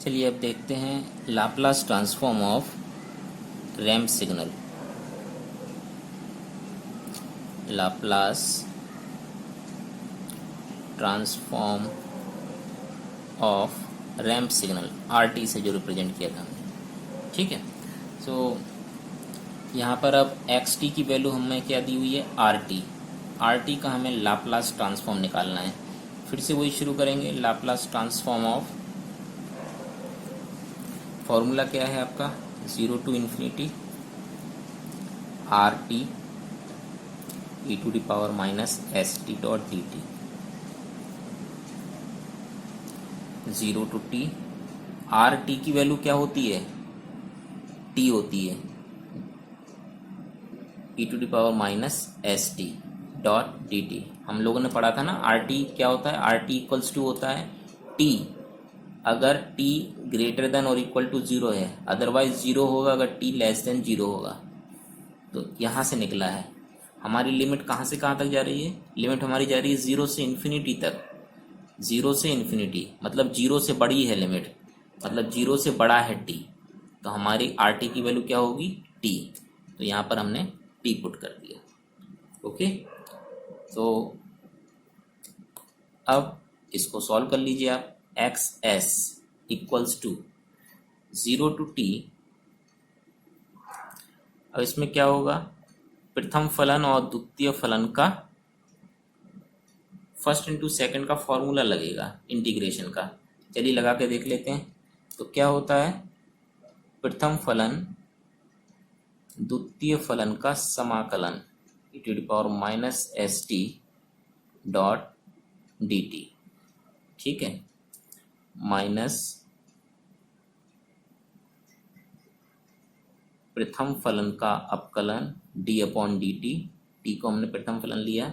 चलिए अब देखते हैं Laplace transform off ramp signal. Laplace transform off ramp signal RT से जो रिप्रेजेंट किया था हमने, ठीक है। सो यहाँ पर अब एक्स टी की वैल्यू हमें क्या दी हुई है, आर टी। आर टी का हमें लाप्लास ट्रांसफॉर्म निकालना है। फिर से वही शुरू करेंगे। लाप्लास ट्रांसफॉर्म ऑफ, फॉर्मूला क्या है आपका, 0 to infinity r t E to the power minus S T dot D t. 0 to t, r t की वैल्यू क्या होती है, टी होती है, e to the power minus S T dot D t. हम लोगों ने पढ़ा था ना, आर टी क्या होता है, आर टी इक्वल्स टू होता है टी अगर t ग्रेटर देन और इक्वल टू 0 है, अदरवाइज 0 होगा अगर t लेस देन 0 होगा। तो यहाँ से निकला है हमारी लिमिट कहाँ से कहाँ तक जा रही है, लिमिट हमारी जा रही है 0 से इन्फिनिटी तक। 0 से इन्फिनिटी मतलब 0 से बड़ी है लिमिट, मतलब 0 से बड़ा है t। तो हमारी आर टी की वैल्यू क्या होगी, t। तो यहाँ पर हमने t पुट कर दिया। ओके, तो अब इसको सॉल्व कर लीजिए आप। X S equals to 0 to t। अब इसमें क्या होगा, प्रथम फलन और द्वितीय फलन का फर्स्ट इंटू सेकंड का फॉर्मूला लगेगा इंटीग्रेशन का। चलिए लगा के देख लेते हैं। तो क्या होता है, प्रथम फलन द्वितीय फलन का समाकलन e to the power minus S T dot D T, ठीक है, माइनस प्रथम फलन का अपकलन d upon D T, T को हमने प्रथम फलन लिया,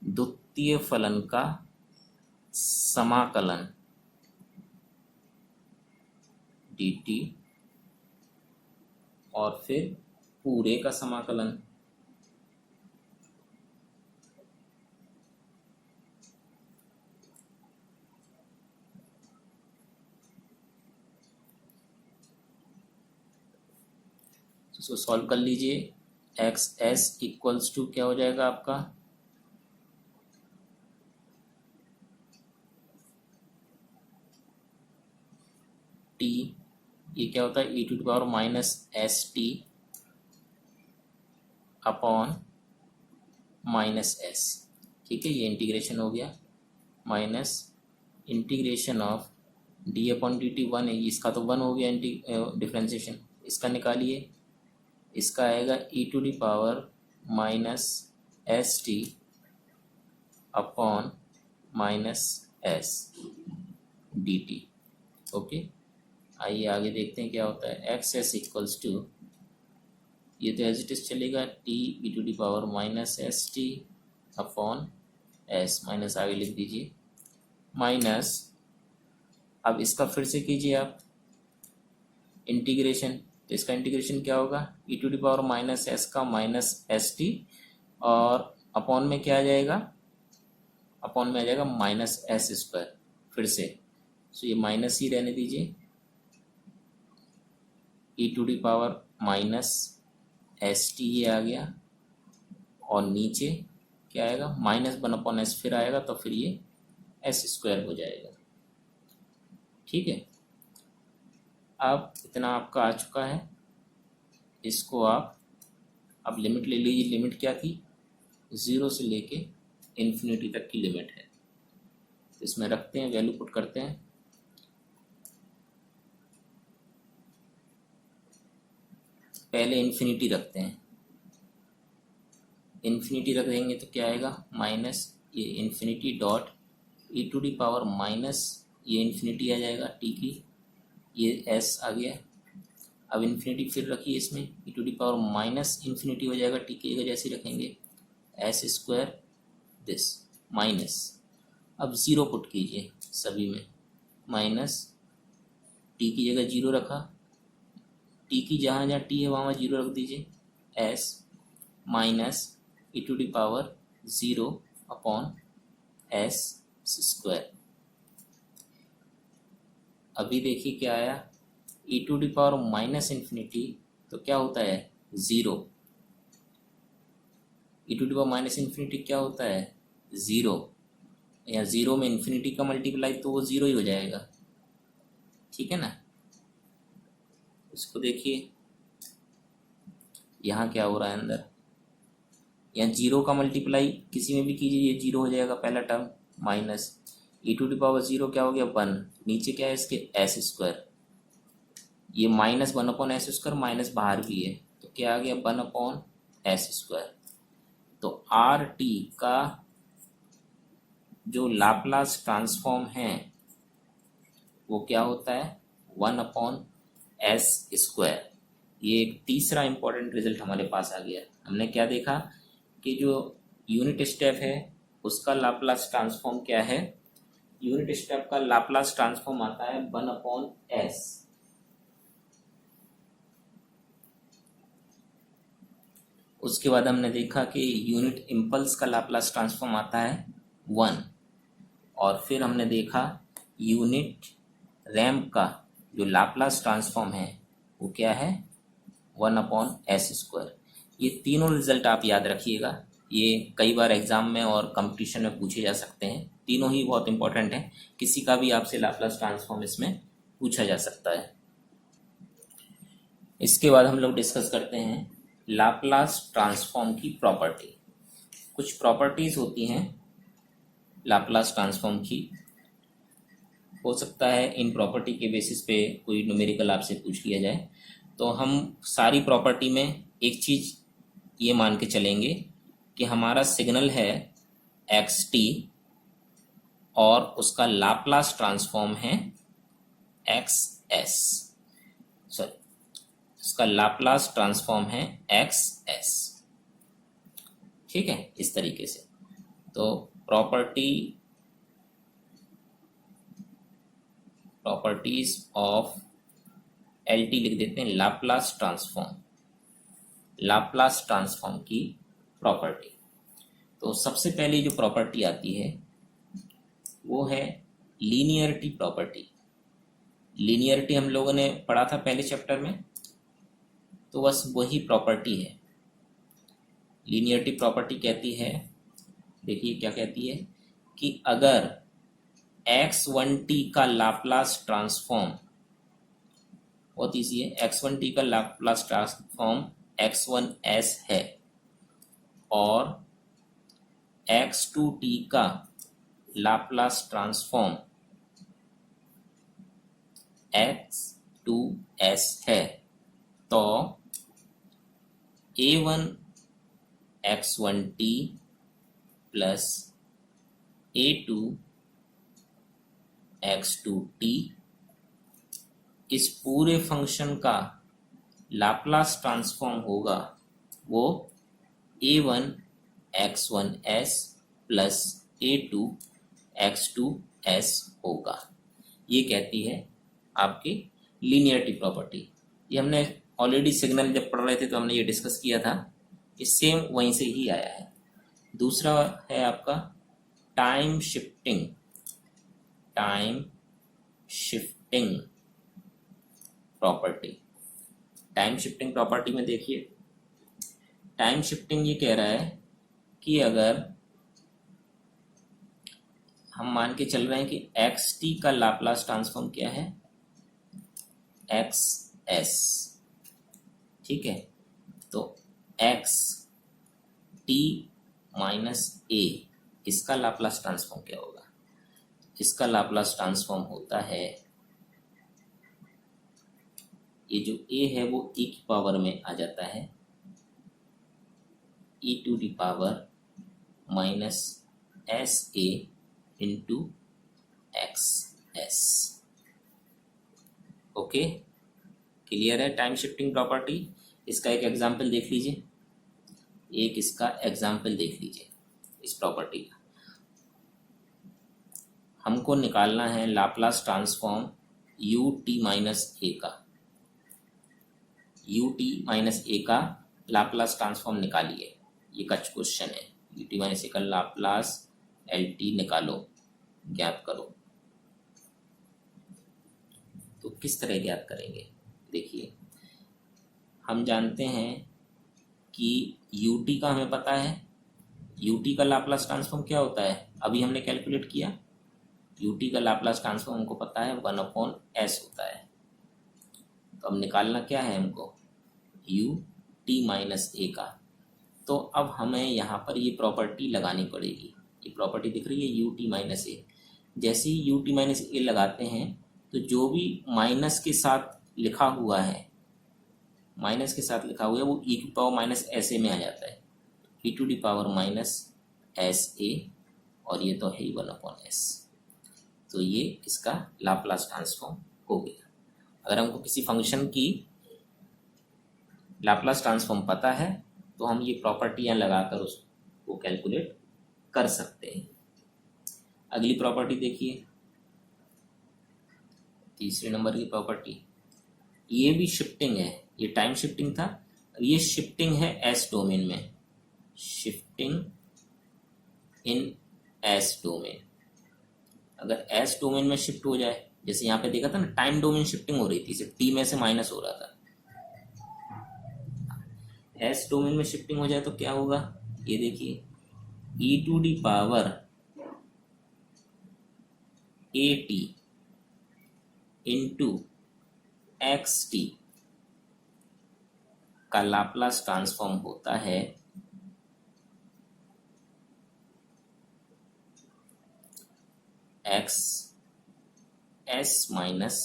द्वितीय फलन का समाकलन dt और फिर पूरे का समाकलन। इसको सॉल्व कर लीजिए। एक्स एस इक्वल्स टू क्या हो जाएगा आपका, टी, ये क्या होता है, e to the power minus S T upon minus s, ठीक है, ये इंटीग्रेशन हो गया, minus integration of d upon D t 1 है, इसका तो 1 हो गया डिफ्रेंसिएशन, इसका निकालिए, इसका आएगा e to the power minus S T upon minus s d t. Okay, आइए आगे देखते हैं क्या होता है। एक्स एस इक्वल्स टू, ये तो एज इट इज चलेगा, T E to the power minus S T upon S, minus आगे लिख दीजिए, माइनस, अब इसका फिर से कीजिए आप इंटीग्रेशन। तो इसका इंटीग्रेशन क्या होगा, e to the power minus s का माइनस एस टी और अपॉन में क्या आ जाएगा, अपॉन में आ जाएगा माइनस एस स्क्वायर फिर से। सो ये माइनस ही रहने दीजिए, e to the power minus S t ये आ गया और नीचे क्या आएगा, माइनस 1 अपॉन एस फिर आएगा, तो फिर ये एस स्क्वायर हो जाएगा, ठीक है। अब इतना आपका आ चुका है, इसको आप अब लिमिट ले लीजिए। लिमिट क्या थी, 0 से लेके इन्फिनिटी तक की लिमिट है। इसमें रखते हैं, वैल्यू पुट करते हैं। पहले इन्फिनिटी रखते हैं, इन्फिनिटी रख देंगे तो क्या आएगा, माइनस ये infinity dot E to the power minus, ये इन्फिनिटी आ जाएगा टी की, ये एस आ गया। अब इन्फिनिटी फिर रखिए इसमें, e to the power minus infinity हो जाएगा टी की जगह जैसे रखेंगे, एस स्क्वायर दिस माइनस, अब 0 पुट कीजिए सभी में, माइनस टी की जगह 0 रखा, टी की जहाँ जहाँ टी है वहाँ 0 रख दीजिए, s minus E to the power 0 upon S square. अभी देखिए क्या आया, e to the power minus infinity, तो क्या होता है zero. E to the power minus infinity क्या होता है ज़ीरो, या ज़ीरो में इन्फिनिटी का मल्टीप्लाई तो वो ज़ीरो ही हो जाएगा, ठीक है ना। इसको देखिए यहाँ क्या हो रहा है अंदर, यहाँ जीरो का मल्टीप्लाई किसी में भी कीजिए ये जीरो हो जाएगा पहला term, minus E to the power zero क्या हो गया वन, नीचे क्या है इसके एस स्क्वायर, ये minus one upon S square, minus बाहर भी है तो क्या आ गया वन अपॉन एस स्क्वायर। तो आर टी का जो लाप्लास ट्रांसफॉर्म है वो क्या होता है वन अपॉन एस स्क्वायर। ये एक तीसरा इंपॉर्टेंट रिजल्ट हमारे पास आ गया। हमने क्या देखा कि जो यूनिट स्टेप है उसका लाप्लास ट्रांसफॉर्म क्या है, यूनिट स्टेप का लाप्लास ट्रांसफॉर्म आता है वन अपॉन एस। उसके बाद हमने देखा कि यूनिट इम्पल्स का लाप्लास ट्रांसफॉर्म आता है वन, और फिर हमने देखा यूनिट रैम्प का जो लाप्लास ट्रांसफॉर्म है वो क्या है वन अपॉन एस स्क्वायर। ये तीनों रिजल्ट आप याद रखिएगा, ये कई बार एग्जाम में और कंपटीशन में पूछे जा सकते हैं, तीनों ही बहुत इंपॉर्टेंट है, किसी का भी आपसे लाप्लास ट्रांसफॉर्म इसमें पूछा जा सकता है। इसके बाद हम लोग डिस्कस करते हैं लाप्लास ट्रांसफॉर्म की प्रॉपर्टी। कुछ प्रॉपर्टीज होती हैं लाप्लास ट्रांसफॉर्म की, हो सकता है इन प्रॉपर्टी के बेसिस पे कोई न्यूमेरिकल आपसे पूछ लिया जाए, तो हम सारी प्रॉपर्टी में एक चीज़ ये मान के चलेंगे कि हमारा सिग्नल है एक्स टी और उसका लाप्लास ट्रांसफॉर्म है एक्स एस, सॉरी इसका लाप्लास ट्रांसफॉर्म है एक्स एस, ठीक है इस तरीके से। तो प्रॉपर्टीज ऑफ एल टी लिख देते हैं लाप्लास ट्रांसफॉर्म, लाप्लास ट्रांसफॉर्म की प्रॉपर्टी। तो सबसे पहली जो प्रॉपर्टी आती है वो है लीनियरिटी प्रॉपर्टी। लीनियरिटी हम लोगों ने पढ़ा था पहले चैप्टर में, तो बस वही प्रॉपर्टी है। लीनियरिटी प्रॉपर्टी कहती है, देखिए क्या कहती है कि अगर x1t का लाप्लास ट्रांसफॉर्म, बहुत ईजी है, x1t का लाप्लास ट्रांसफॉर्म x1s है और x2t का लाप्लास ट्रांसफॉर्म x2s है, तो a1 x1t plus a2 x2t इस पूरे फंक्शन का लाप्लास ट्रांसफॉर्म होगा वो a1 x1s plus a2 x2s होगा। ये कहती है आपकी लीनियरिटी प्रॉपर्टी। ये हमने ऑलरेडी सिग्नल जब पढ़ रहे थे तो हमने ये डिस्कस किया था, इससे वहीं से ही आया है। दूसरा है आपका time shifting, time shifting property. Time shifting property में देखिए, टाइम शिफ्टिंग ये कह रहा है कि अगर हम मान के चल रहे हैं कि एक्स टी का लाप्लास ट्रांसफॉर्म क्या है एक्स एस, ठीक है, तो एक्स टी माइनस ए इसका लाप्लास ट्रांसफॉर्म क्या होगा, इसका लाप्लास ट्रांसफॉर्म होता है, ये जो ए है वो e की पावर में आ जाता है, e to the power minus S A into X S. Okay, clear है टाइम शिफ्टिंग प्रॉपर्टी। इसका एक एग्जाम्पल देख लीजिए, एक इसका एग्जाम्पल देख लीजिए इस प्रॉपर्टी का। हमको निकालना है Laplace transform u t minus a का, यू टी माइनस ए का लाप्लास ट्रांसफॉर्म निकालिए, ये का क्वेश्चन है। यू टी माइनस ए का लाप्लास एल टी निकालो, गैप करो। तो किस तरह ज्ञात करेंगे? देखिए, हम जानते हैं कि यूटी का हमें पता है, यूटी का लाप्लास ट्रांसफॉर्म क्या होता है, अभी हमने कैलकुलेट किया। यूटी का लाप्लास ट्रांसफॉर्म हमको पता है 1/s होता है। तो अब निकालना क्या है हमको, यू टी माइनस ए का। तो अब हमें यहाँ पर ये प्रॉपर्टी लगानी पड़ेगी। ये प्रॉपर्टी दिख रही है यू टी माइनस ए। जैसे ही यू टी माइनस ए लगाते हैं तो जो भी माइनस के साथ लिखा हुआ है, माइनस के साथ लिखा हुआ है वो e to power minus S a में आ जाता है, e to the power minus S a, और ये तो है ही 1/s। तो ये इसका लाप्लास ट्रांसफॉर्म हो गया। अगर हमको किसी फंक्शन की लाप्लास ट्रांसफॉर्म पता है तो हम ये प्रॉपर्टियां लगाकर उसको कैलकुलेट कर सकते हैं। अगली प्रॉपर्टी देखिए, तीसरे नंबर की प्रॉपर्टी, ये भी शिफ्टिंग है, ये टाइम शिफ्टिंग था, ये शिफ्टिंग है एस डोमेन में, शिफ्टिंग इन एस डोमेन। अगर एस डोमेन में शिफ्ट हो जाए, जैसे यहाँ पे देखा था ना, टाइम डोमेन शिफ्टिंग हो रही थी, सिर्फ टी में से माइनस हो रहा था। एस डोमेन में शिफ्टिंग हो जाए तो क्या होगा, ये देखिए, e to the power a t into x T का लाप्लास ट्रांसफॉर्म होता है एक्स एस माइनस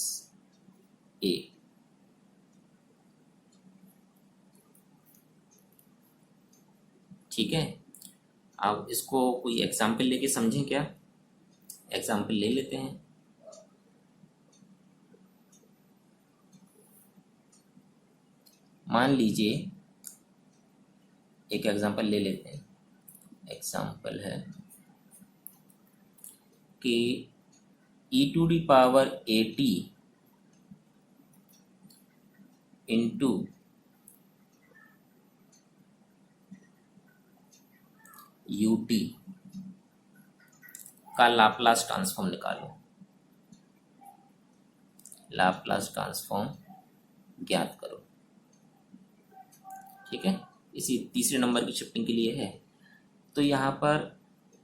ए। ठीक है, आप इसको कोई एग्जाम्पल लेके समझें क्या? एग्जाम्पल ले लेते हैं। मान लीजिए, एक एग्जाम्पल ले लेते हैं। एग्जाम्पल है कि e to the power a t into u t का लाप्लास ट्रांसफॉर्म निकालो। लाप्लास ट्रांसफॉर्म ज्ञात करो। ठीक है, इसी तीसरे नंबर की शिफ्टिंग के लिए है। तो यहाँ पर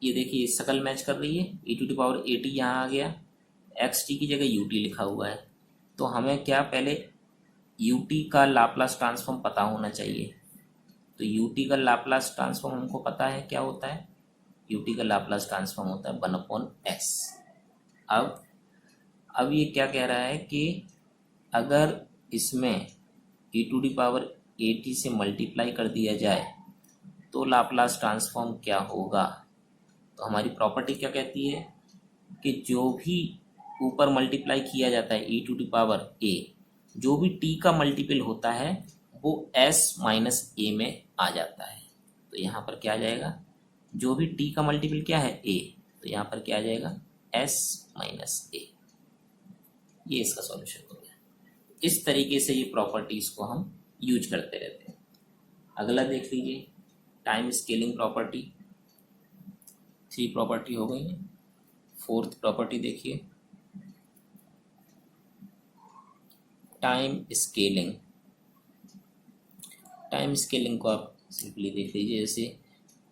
ये देखिए शकल मैच कर रही है, e to the power a t यहाँ आ गया, एक्स टी की जगह यू टी लिखा हुआ है। तो हमें क्या, पहले यू टी का लाप्लास ट्रांसफॉर्म पता होना चाहिए। तो यू टी का लाप्लास ट्रांसफॉर्म हमको पता है क्या होता है, यू टी का लाप्लास ट्रांसफॉर्म होता है 1/s। अब ये क्या कह रहा है कि अगर इसमें e to the power a t से मल्टीप्लाई कर दिया जाए तो लाप्लास ट्रांसफॉर्म क्या होगा। तो हमारी प्रॉपर्टी क्या कहती है कि जो भी ऊपर मल्टीप्लाई किया जाता है ई टू डी पावर ए, जो भी टी का मल्टीपल होता है वो एस माइनस ए में आ जाता है। तो यहाँ पर क्या आ जाएगा, जो भी टी का मल्टीपल क्या है ए, तो यहाँ पर क्या आ जाएगा एस माइनस ए। ये इसका सॉल्यूशन हो गया। इस तरीके से ये प्रॉपर्टीज को हम यूज करते रहते हैं। अगला देख लीजिए, टाइम स्केलिंग प्रॉपर्टी। 3 प्रॉपर्टी हो गई है। 4th प्रॉपर्टी देखिए, टाइम स्केलिंग। टाइम स्केलिंग को आप सिंपली देख लीजिए, जैसे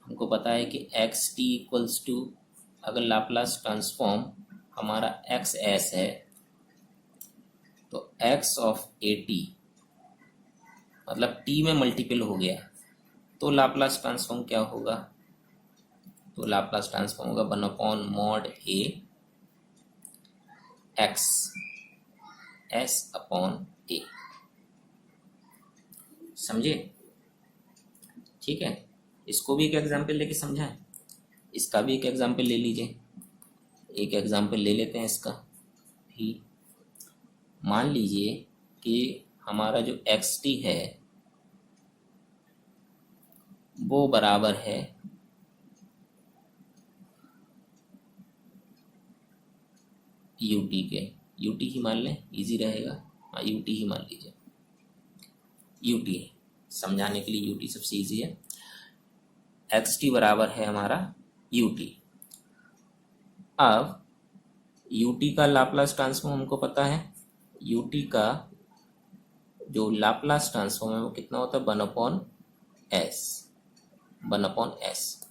हमको पता है कि एक्स टी इक्वल्स टू, अगर लाप्लास ट्रांसफॉर्म हमारा एक्स एस है तो एक्स ऑफ ए टी, मतलब टी में मल्टीपल हो गया तो लाप्लास ट्रांसफॉर्म क्या होगा, तो लाप्लास ट्रांसफॉर्म होगा 1/mod ए एक्स एस अपॉन ए। समझे? ठीक है, इसको भी एक एग्जाम्पल लेके समझाएं, इसका भी एक एग्जाम्पल ले लीजिए। एक एग्जाम्पल ले लेते हैं इसका भी। मान लीजिए कि हमारा जो एक्स टी है वो बराबर है यू टी के, यू टी ही मान लें, इजी रहेगा। हाँ, यू टी ही मान लीजिए, यू टी समझाने के लिए यू टी सबसे इजी है। एक्स टी बराबर है हमारा यू टी। अब यू टी का लाप्लास ट्रांसफॉर्म हमको पता है ut का जो लाप्लास ट्रांसफॉर्म है वो कितना होता है, 1/s।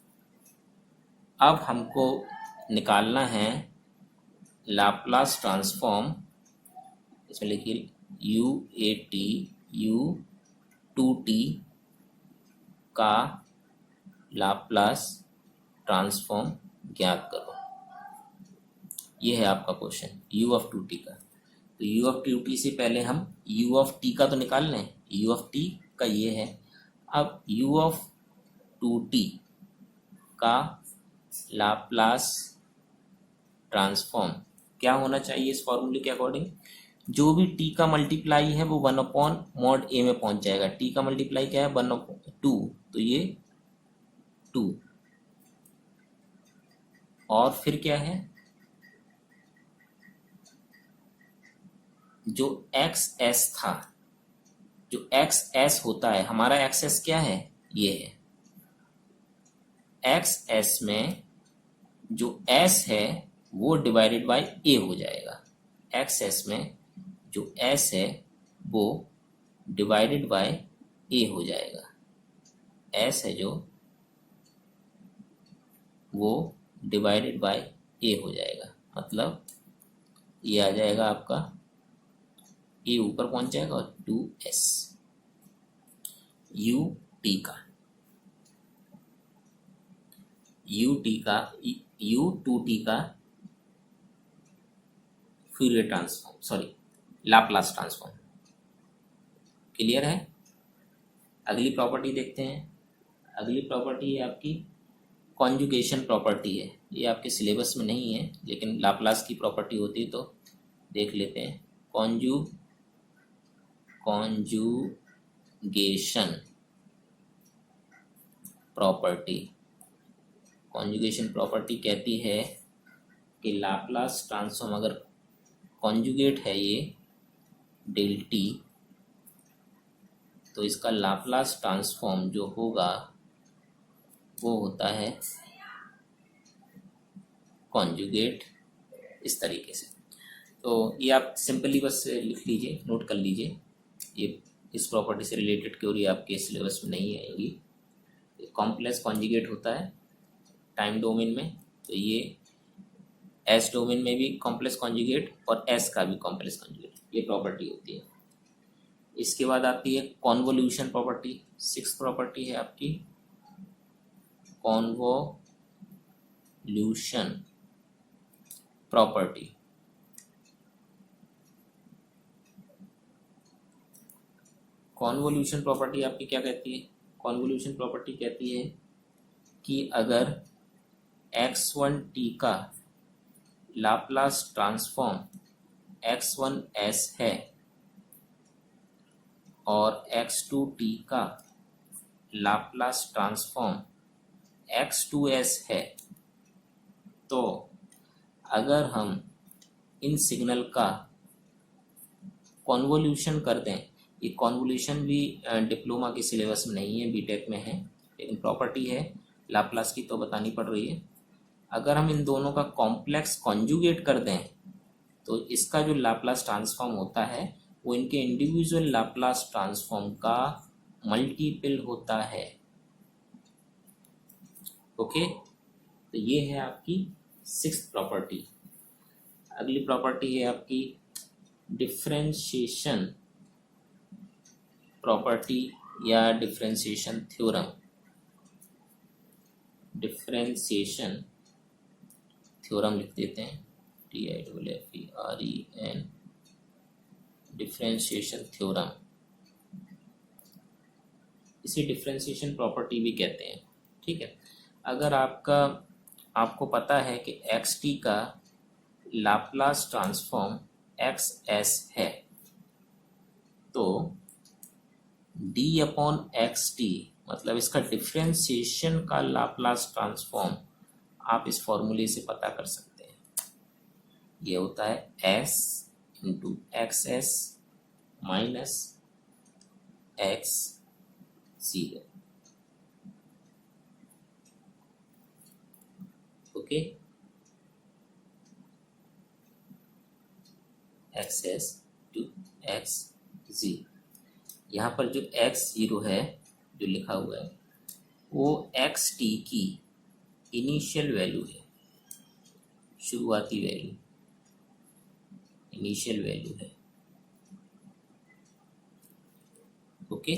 अब हमको निकालना है लाप्लास ट्रांसफॉर्म, इसमें लिखिए UAT U2t का लाप्लास ट्रांसफॉर्म ज्ञात करो। ये है आपका क्वेश्चन u ऑफ 2t का। तो u ऑफ 2t से पहले हम u ऑफ t का तो निकाल लें, u ऑफ t का ये है। अब u ऑफ 2t का लाप्लास ट्रांसफॉर्म क्या होना चाहिए इस फॉर्मूले के अकॉर्डिंग, जो भी t का मल्टीप्लाई है वो 1/mod a में पहुंच जाएगा। t का मल्टीप्लाई क्या है, 1/2, तो ये 2, और फिर क्या है, जो XS था, जो XS होता है हमारा, XS क्या है, ये है। XS में जो S है वो डिवाइडेड बाय A हो जाएगा। XS में जो S है वो डिवाइडेड बाय A हो जाएगा। S है जो वो डिवाइडेड बाय A हो जाएगा, मतलब ये आ जाएगा आपका, A ऊपर पहुंच जाएगा और 2S। UT का U2t का Fourier transform, sorry Laplace transform. Clear है। अगली प्रॉपर्टी देखते हैं। अगली प्रॉपर्टी है आपकी कॉन्जुगेशन प्रॉपर्टी है। ये आपके सिलेबस में नहीं है लेकिन लाप्लास की प्रॉपर्टी होती है तो देख लेते हैं। कॉन्जुगेशन प्रॉपर्टी कहती है कि लाप्लास ट्रांसफॉर्म अगर कॉन्जुगेट है ये डेल टी, तो इसका लाप्लास ट्रांसफॉर्म जो होगा वो होता है कॉन्जुगेट, इस तरीके से। तो ये आप सिंपली बस लिख लीजिए, नोट कर लीजिए। ये इस प्रॉपर्टी से रिलेटेड क्योरी आपके सिलेबस में नहीं आएगी। कॉम्प्लेक्स कॉन्जुगेट होता है टाइम डोमेन में, तो ये एस डोमेन में भी कॉम्प्लेक्स कॉन्जुगेट और एस का भी कॉम्प्लेक्स कॉन्जुगेट, ये प्रॉपर्टी होती है। इसके बाद आती है कॉन्वोल्यूशन प्रॉपर्टी। 6th प्रॉपर्टी है आपकी कॉन्वोल्यूशन प्रॉपर्टी। कॉन्वोल्यूशन प्रॉपर्टी आपकी क्या कहती है, कॉन्वोल्यूशन प्रॉपर्टी कहती है कि अगर x1t का लाप्लास ट्रांसफॉर्म x1s है और x2t का लाप्लास ट्रांसफॉर्म x2s है, तो अगर हम इन सिग्नल का कॉन्वोल्यूशन कर दें, ये कॉन्वोल्यूशन भी डिप्लोमा के सिलेबस में नहीं है, बीटेक में है, लेकिन प्रॉपर्टी है लाप्लास की तो बतानी पड़ रही है। अगर हम इन दोनों का कॉम्प्लेक्स कॉन्जुगेट कर दें तो इसका जो लाप्लास ट्रांसफॉर्म होता है वो इनके इंडिविजुअल लाप्लास ट्रांसफॉर्म का मल्टीपल होता है। ओके, तो ये है आपकी 6th प्रॉपर्टी। अगली प्रॉपर्टी है आपकी डिफरेंशिएशन प्रॉपर्टी या डिफरेंशिएशन थ्योरम। डिफरेंशिएशन थ्योरम लिख देते हैं, DIFFEREN, डिफरेंशिएशन थ्योरम। इसे डिफरेंशिएशन प्रॉपर्टी भी कहते हैं। ठीक है, अगर आपको पता है कि xt का लाप्लास ट्रांसफॉर्म xs है, तो d/xt मतलब इसका डिफरेंशिएशन का लाप्लास ट्रांसफॉर्म आप इस फॉर्मूले से पता कर सकते हैं। ये होता है s into XS minus x0। Okay, XS into x g. यहाँ पर जो एक्स जीरो है जो लिखा हुआ है वो एक्स टी की इनिशियल वैल्यू है, शुरुआती वैल्यू, इनिशियल वैल्यू है। ओके,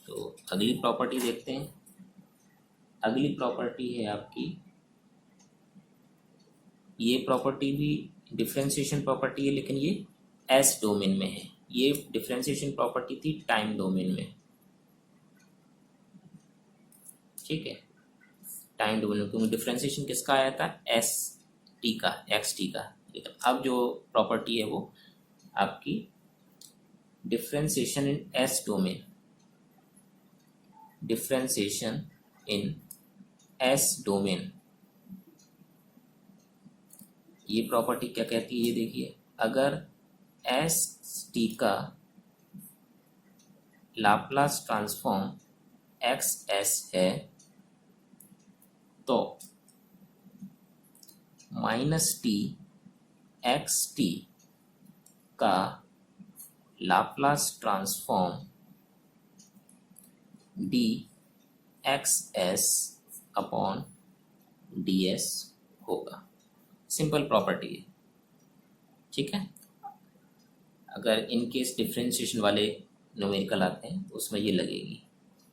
तो अगली प्रॉपर्टी देखते हैं। अगली प्रॉपर्टी है आपकी, ये प्रॉपर्टी भी डिफरेंशिएशन प्रॉपर्टी है लेकिन ये एस डोमेन में है। ये डिफरेंशिएशन प्रॉपर्टी थी टाइम डोमेन में, ठीक है, टाइम डोमेन में, क्योंकि डिफरेंशिएशन किसका आया था, एस टी का, एक्स टी का। लेकिन अब जो प्रॉपर्टी है वो आपकी डिफरेंशिएशन इन एस डोमेन, डिफरेंशिएशन इन एस डोमेन। ये प्रॉपर्टी क्या कहती है, ये देखिए, अगर एस टी का लाप्लास ट्रांसफॉर्म एक्स एस है तो माइनस टी एक्स टी का Laplace transform D x S upon D S होगा। सिंपल प्रॉपर्टी है, ठीक है। अगर इन केस डिफरेंशिएशन वाले न्यूमेरिकल आते हैं तो उसमें ये लगेगी।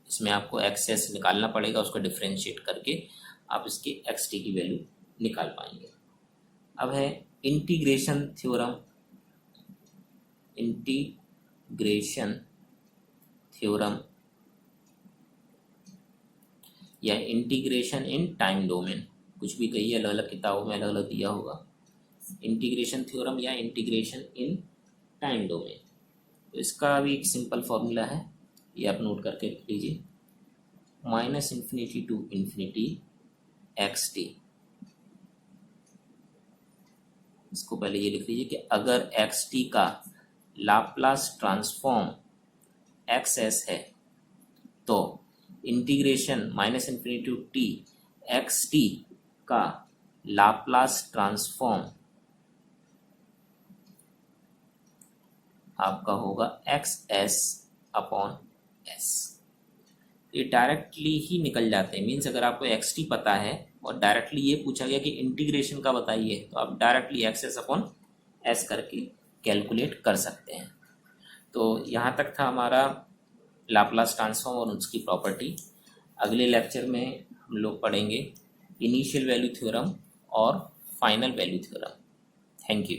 इसमें आपको एक्स एस निकालना पड़ेगा, उसको डिफरेंशिएट करके आप इसकी एक्स टी की वैल्यू निकाल पाएंगे। अब है इंटीग्रेशन थ्योरम, इंटीग्रेशन थ्योरम या इंटीग्रेशन इन टाइम डोमेन, कुछ भी कहिए, अलग अलग किताबों में अलग अलग दिया होगा। इंटीग्रेशन थ्योरम या इंटीग्रेशन इन टाइम डोमेन, तो इसका भी एक सिंपल फॉर्मूला है, ये आप नोट करके लिख लीजिए, minus infinity to infinity X T. इसको पहले ये लिख लीजिए कि अगर एक्स टी का लाप्लास ट्रांसफॉर्म एक्स एस है तो integration minus infinity to T X T का लाप्लास ट्रांसफॉर्म आपका होगा एक्स एस अपॉन एस। ये डायरेक्टली ही निकल जाते हैं, मीन्स अगर आपको एक्स टी पता है और डायरेक्टली ये पूछा गया कि इंटीग्रेशन का बताइए तो आप directly x S upon S करके कैलकुलेट कर सकते हैं। तो यहाँ तक था हमारा लाप्लास ट्रांसफॉर्म और उसकी प्रॉपर्टी। अगले लेक्चर में हम लोग पढ़ेंगे इनिशियल वैल्यू थ्योरम और final value theorem. Thank you.